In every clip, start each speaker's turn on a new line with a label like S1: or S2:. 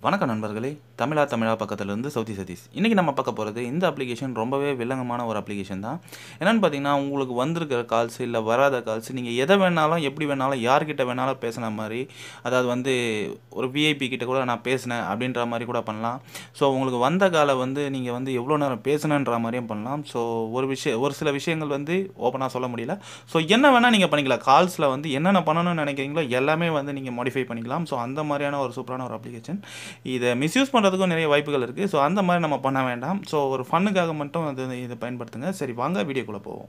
S1: வணக்கம் நண்பர்களே. தமிழா பக்கத்துலேருந்து சவுதி சதீஷ். இன்றைக்கி நம்ம பார்க்க போகிறது இந்த அப்ளிகேஷன் ரொம்பவே வில்லங்கமான ஒரு அப்ளிகேஷன் தான். என்னென்னு பார்த்தீங்கன்னா, உங்களுக்கு வந்திருக்கிற கால்ஸ் இல்லை வராத கால்ஸ் நீங்கள் எதை வேணாலும் எப்படி வேணாலும் யார்கிட்ட வேணாலும் பேசுன மாதிரி, அதாவது வந்து ஒரு விஐபி கிட்ட கூட நான் பேசினேன் அப்படின்ற மாதிரி கூட பண்ணலாம். ஸோ உங்களுக்கு வந்த காலை வந்து நீங்கள் வந்து எவ்வளோ நேரம் பேசுனன்ற மாதிரியும் பண்ணலாம். ஸோ ஒரு சில விஷயங்கள் வந்து ஓப்பனாக சொல்ல முடியல. ஸோ என்ன வேணால் நீங்கள் பண்ணிக்கலாம். கால்ஸில் வந்து என்னென்ன பண்ணணும்னு நினைக்கிறீங்களோ எல்லாமே வந்து நீங்கள் மாடிஃபை பண்ணிக்கலாம். ஸோ அந்த மாதிரியான ஒரு சூப்பரான ஒரு அப்ளிகேஷன். இதை மிஸ்யூஸ் பண்ணுறதுக்கும் நிறைய வாய்ப்புகள் இருக்குது. ஸோ அந்த மாதிரி நம்ம பண்ண வேண்டாம். ஸோ ஒரு ஃபன்னுக்காக மட்டும் இதை பயன்படுத்துங்க. சரி, வாங்க வீடியோக்குள்ளே போவோம்.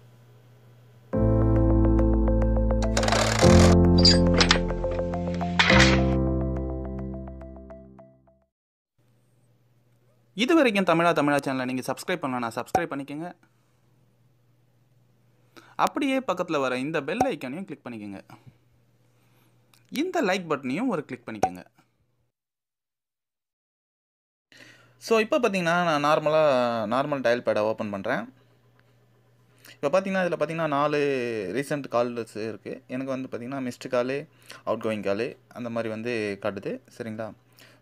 S1: இது வரைக்கும் தமிழா சேனலை நீங்கள் சப்ஸ்கிரைப் பண்ணலன்னா சப்ஸ்கிரைப் பண்ணிக்கோங்க. அப்படியே பக்கத்தில் வர இந்த பெல் ஐக்கானையும் கிளிக் பண்ணிக்கோங்க. இந்த லைக் பட்டனையும் ஒரு கிளிக் பண்ணிக்கோங்க. ஸோ இப்போ பார்த்தீங்கன்னா நான் நார்மல் டயல் பேடை ஓப்பன் பண்ணுறேன். இப்போ பார்த்தீங்கன்னா இதில் பார்த்தீங்கன்னா 4 ரீசெண்ட் கால்ஸ் இருக்குது. எனக்கு வந்து பார்த்தீங்கன்னா மிஸ்டு காலு, அவுட் கோயிங் காலு அந்த மாதிரி வந்து காட்டுது. சரிங்களா?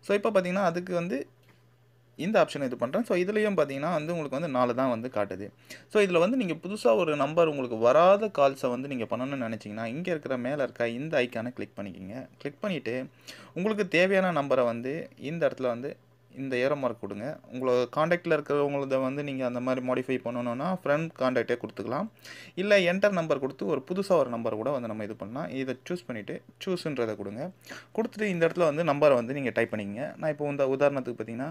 S1: ஸோ இப்போ பார்த்தீங்கன்னா அதுக்கு வந்து இந்த ஆப்ஷன் இது பண்ணுறேன். ஸோ இதுலேயும் பார்த்தீங்கன்னா வந்து உங்களுக்கு வந்து 4 தான் வந்து காட்டுது. ஸோ இதில் வந்து நீங்கள் புதுசாக ஒரு நம்பர் உங்களுக்கு வராத கால்ஸை வந்து நீங்கள் பண்ணணும்னு நினச்சிங்கன்னா இங்கே இருக்கிற மேலே இருக்க இந்த ஐக்கானை கிளிக் பண்ணிக்கிங்க. கிளிக் பண்ணிவிட்டு உங்களுக்கு தேவையான நம்பரை வந்து இந்த இடத்துல வந்து இந்த ஏரோ மார்க் கொடுங்க. உங்களோட காண்டாக்டில் இருக்கிறவங்களத வந்து நீங்கள் அந்த மாதிரி மாடிஃபை பண்ணணுன்னா ஃப்ரெண்ட் காண்டாக்டே கொடுத்துக்கலாம். இல்லை என்டர் நம்பர் கொடுத்து ஒரு புதுசாக ஒரு நம்பர் கூட வந்து நம்ம இது பண்ணலாம். இதை சூஸ் பண்ணிவிட்டு சூஸுன்றதை கொடுங்க. கொடுத்துட்டு இந்த இடத்துல வந்து நம்பரை வந்து நீங்கள் டைப் பண்ணிக்கங்க. நான் இப்போ இந்த உதாரணத்துக்கு பார்த்தீங்கன்னா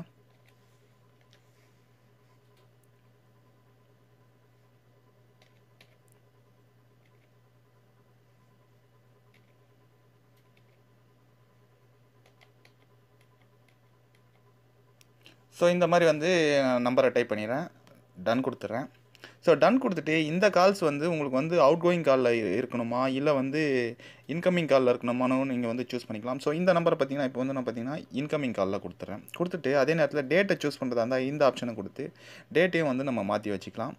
S1: ஸோ இந்த மாதிரி வந்து நம்பரை டைப் பண்ணிடுறேன். டன் கொடுத்துட்றேன். ஸோ டன் கொடுத்துட்டு இந்த கால்ஸ் வந்து உங்களுக்கு வந்து அவுட் கோயிங் காலில் இருக்கணுமா இல்லை வந்து இன்கமிங் காலில் இருக்கணுமானு நீங்கள் வந்து சூஸ் பண்ணிக்கலாம். ஸோ இந்த நம்பரை பார்த்தீங்கன்னா இப்போ வந்து நான் பார்த்தீங்கன்னா இன்கமிங் காலில் கொடுத்துட்றேன். கொடுத்துட்டு அதே நேரத்தில் டேட்டை சூஸ் பண்ணுறதா இருந்தால் இந்த ஆப்ஷனை கொடுத்து டேட்டையும் வந்து நம்ம மாற்றி வச்சுக்கலாம்.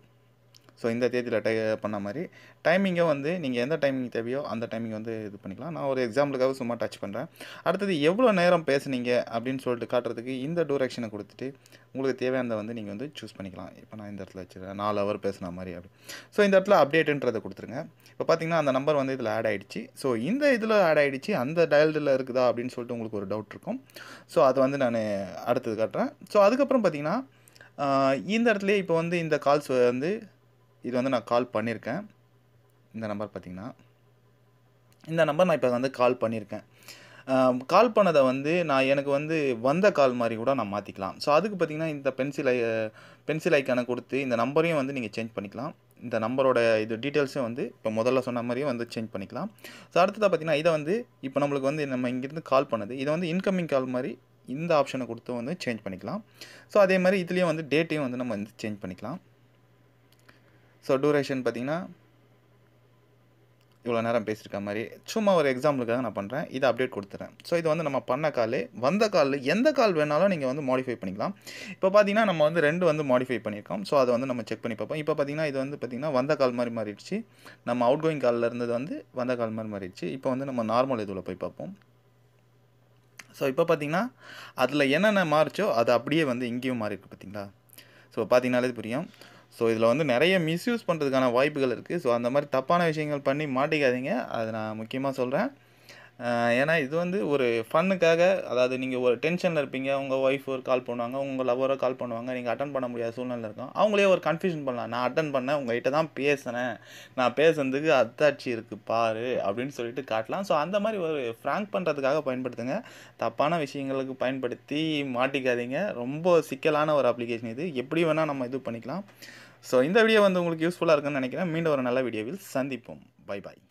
S1: ஸோ இந்த தேதியில் பண்ண மாதிரி டைமிங்கை வந்து நீங்கள் எந்த டைமிங் தேவையோ அந்த டைமிங் வந்து இது பண்ணிக்கலாம். நான் ஒரு எக்ஸாம்பிளுக்காக சும்மா டச் பண்ணுறேன். அடுத்தது எவ்வளோ நேரம் பேசுனீங்க அப்படின்னு சொல்லிட்டு காட்டுறதுக்கு இந்த டூரேஷனை கொடுத்துட்டு உங்களுக்கு தேவையானதை வந்து நீங்கள் வந்து சூஸ் பண்ணிக்கலாம். இப்போ நான் இந்த இடத்துல வச்சுருக்கேன் 4 ஹவர் பேசுன மாதிரி அப்படி. ஸோ இந்த இடத்துல அப்டேட்டுன்றதை கொடுத்துருங்க. இப்போ பார்த்தீங்கன்னா அந்த நம்பர் வந்து இதில் ஆட் ஆகிடுச்சு. ஸோ இந்த இதில் ஆட் ஆகிடுச்சு, அந்த டயல்டில் இருக்குதா அப்படின்னு சொல்லிட்டு உங்களுக்கு ஒரு டவுட் இருக்கும். ஸோ அதை வந்து நான் அடுத்தது காட்டுறேன். ஸோ அதுக்கப்புறம் பார்த்தீங்கன்னா இந்த இடத்துலேயே இப்போ வந்து இந்த கால்ஸ் வந்து இது வந்து நான் கால் பண்ணியிருக்கேன். இந்த நம்பர் பார்த்தீங்கன்னா இந்த நம்பர் நான் இப்போ வந்து கால் பண்ணியிருக்கேன். கால் பண்ணதை வந்து நான் எனக்கு வந்து வந்த கால் மாதிரி கூட நான் மாற்றிக்கலாம். ஸோ அதுக்கு பார்த்தீங்கன்னா இந்த பென்சில் ஐக்கானை கொடுத்து இந்த நம்பரையும் வந்து நீங்கள் சேஞ்ச் பண்ணிக்கலாம். இந்த நம்பரோட இது டீட்டெயில்ஸும் வந்து இப்போ முதல்ல சொன்ன மாதிரியும் வந்து சேஞ்ச் பண்ணிக்கலாம். ஸோ அடுத்ததாக பார்த்தீங்கன்னா இதை வந்து இப்போ நம்மளுக்கு வந்து நம்ம இங்கேருந்து கால் பண்ணது இதை வந்து இன்கமிங் கால் மாதிரி இந்த ஆப்ஷனை கொடுத்து வந்து சேஞ்ச் பண்ணிக்கலாம். ஸோ அதே மாதிரி இதுலேயும் வந்து டேட்டையும் வந்து நம்ம வந்து சேஞ்ச் பண்ணிக்கலாம். ஸோ டூரேஷன் பார்த்தீங்கன்னா இவ்வளோ நேரம் பேசியிருக்க மாதிரி சும்மா ஒரு எக்ஸாம்பிளுக்காக நான் பண்ணுறேன். இதை அப்டேட் கொடுத்துறேன். ஸோ இது வந்து நம்ம பண்ண கால், வந்த காலில் எந்த கால் வேணாலும் நீங்கள் வந்து மாடிஃபை பண்ணிக்கலாம். இப்போ பார்த்தீங்கன்னா நம்ம வந்து 2 வந்து மாடிஃபை பண்ணியிருக்கோம். ஸோ அதை வந்து நம்ம செக் பண்ணி பார்ப்போம். இப்போ பார்த்தீங்கன்னா இது வந்து பார்த்தீங்கன்னா வந்த கால் மாதிரி மாறிடுச்சு. நம்ம அவுட் கோயிங் காலில் இருந்தது வந்து வந்த கால் மாதிரி மாறிடுச்சு. இப்போ வந்து நம்ம நார்மல் இதில் போய் பார்ப்போம். ஸோ இப்போ பார்த்தீங்கன்னா அதில் என்னென்ன மாறிச்சோ அது அப்படியே வந்து இங்கேயும் மாறிருக்கு பார்த்தீங்களா? ஸோ பார்த்தீங்கன்னாலே புரியும். ஸோ இதில் வந்து நிறைய மிஸ்யூஸ் பண்ணுறதுக்கான வாய்ப்புகள் இருக்குது. ஸோ அந்த மாதிரி தப்பான விஷயங்கள் பண்ணி மாட்டிக்காதீங்க. அது நான் முக்கியமாக சொல்கிறேன். ஏன்னா இது வந்து ஒரு ஃபன்னுக்காக, அதாவது நீங்கள் ஒரு டென்ஷனில் இருப்பீங்க, உங்கள் ஒய்ஃப் ஒரு கால் பண்ணுவாங்க, உங்கள் லவ்வரோ கால் பண்ணுவாங்க, நீங்கள் அட்டன் பண்ண முடியாத சூழ்நிலை இருக்கும். அவங்களே ஒரு கன்ஃபியூஷன் பண்ணலாம். நான் அட்டன் பண்ணேன், உங்கள்கிட்ட தான் பேசினேன், நான் பேசுனதுக்கு அத்தாட்சி இருக்குது பாரு அப்படின்னு சொல்லிட்டு காட்டலாம். ஸோ அந்த மாதிரி ஒரு ஃப்ராங்க் பண்ணுறதுக்காக பயன்படுத்துங்க. தப்பான விஷயங்களுக்கு பயன்படுத்தி மாட்டிக்காதீங்க. ரொம்ப சிக்கலான ஒரு அப்ளிகேஷன் இது. எப்படி வேணால் நம்ம இது பண்ணிக்கலாம். ஸோ இந்த வீடியோ வந்து உங்களுக்கு யூஸ்ஃபுல்லாக இருக்குன்னு நினைக்கிறேன். மீண்டும் ஒரு நல்ல வீடியோவில் சந்திப்போம். Bye bye.